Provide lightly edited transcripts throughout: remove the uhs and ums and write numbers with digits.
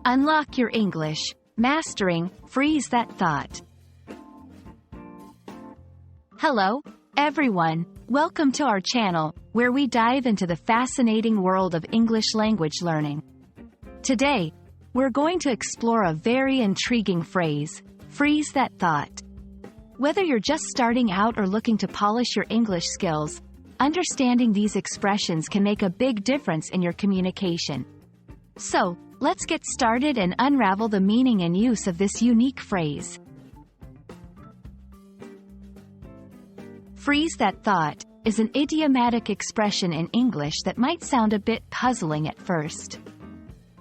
Unlock your English. Mastering, freeze that thought. Hello, everyone. Welcome to our channel, where we dive into the fascinating world of English language learning. Today, we're going to explore a very intriguing phrase, freeze that thought. Whether you're just starting out or looking to polish your English skills, understanding these expressions can make a big difference in your communication. So, let's get started and unravel the meaning and use of this unique phrase. Freeze that thought is an idiomatic expression in English that might sound a bit puzzling at first.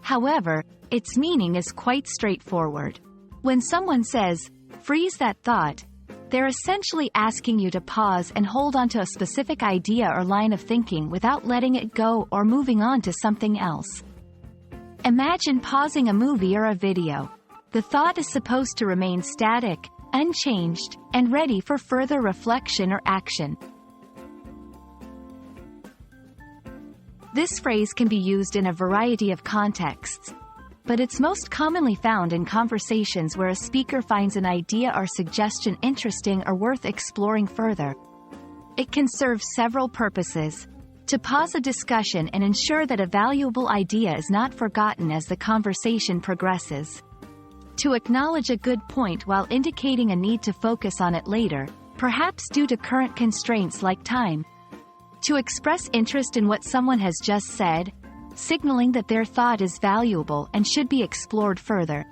However, its meaning is quite straightforward. When someone says, freeze that thought, they're essentially asking you to pause and hold on to a specific idea or line of thinking without letting it go or moving on to something else. Imagine pausing a movie or a video. The thought is supposed to remain static, unchanged, and ready for further reflection or action. This phrase can be used in a variety of contexts, but it's most commonly found in conversations where a speaker finds an idea or suggestion interesting or worth exploring further. It can serve several purposes: to pause a discussion and ensure that a valuable idea is not forgotten as the conversation progresses, to acknowledge a good point while indicating a need to focus on it later, perhaps due to current constraints like time, to express interest in what someone has just said, signaling that their thought is valuable and should be explored further.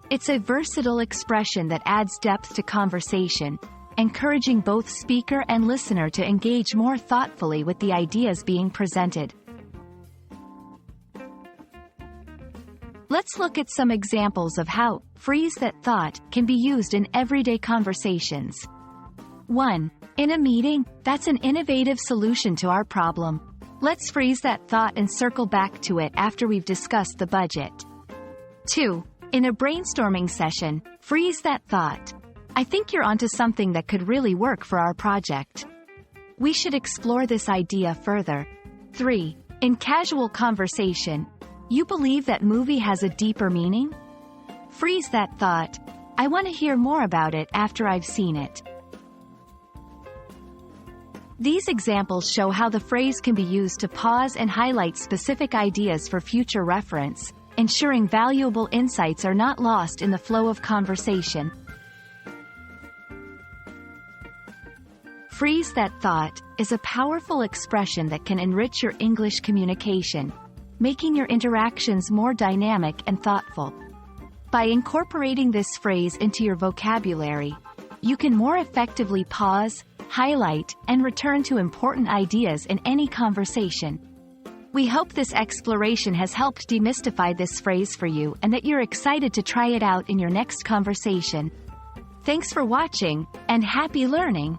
It's a versatile expression that adds depth to conversation, encouraging both speaker and listener to engage more thoughtfully with the ideas being presented. Let's look at some examples of how freeze that thought can be used in everyday conversations. 1. In a meeting, that's an innovative solution to our problem. Let's freeze that thought and circle back to it after we've discussed the budget. 2. In a brainstorming session, freeze that thought. I think you're onto something that could really work for our project. We should explore this idea further. 3. In casual conversation, you believe that movie has a deeper meaning? Freeze that thought. I want to hear more about it after I've seen it. These examples show how the phrase can be used to pause and highlight specific ideas for future reference, ensuring valuable insights are not lost in the flow of conversation. Freeze that thought is a powerful expression that can enrich your English communication, making your interactions more dynamic and thoughtful. By incorporating this phrase into your vocabulary, you can more effectively pause, highlight, and return to important ideas in any conversation. We hope this exploration has helped demystify this phrase for you and that you're excited to try it out in your next conversation. Thanks for watching, and happy learning!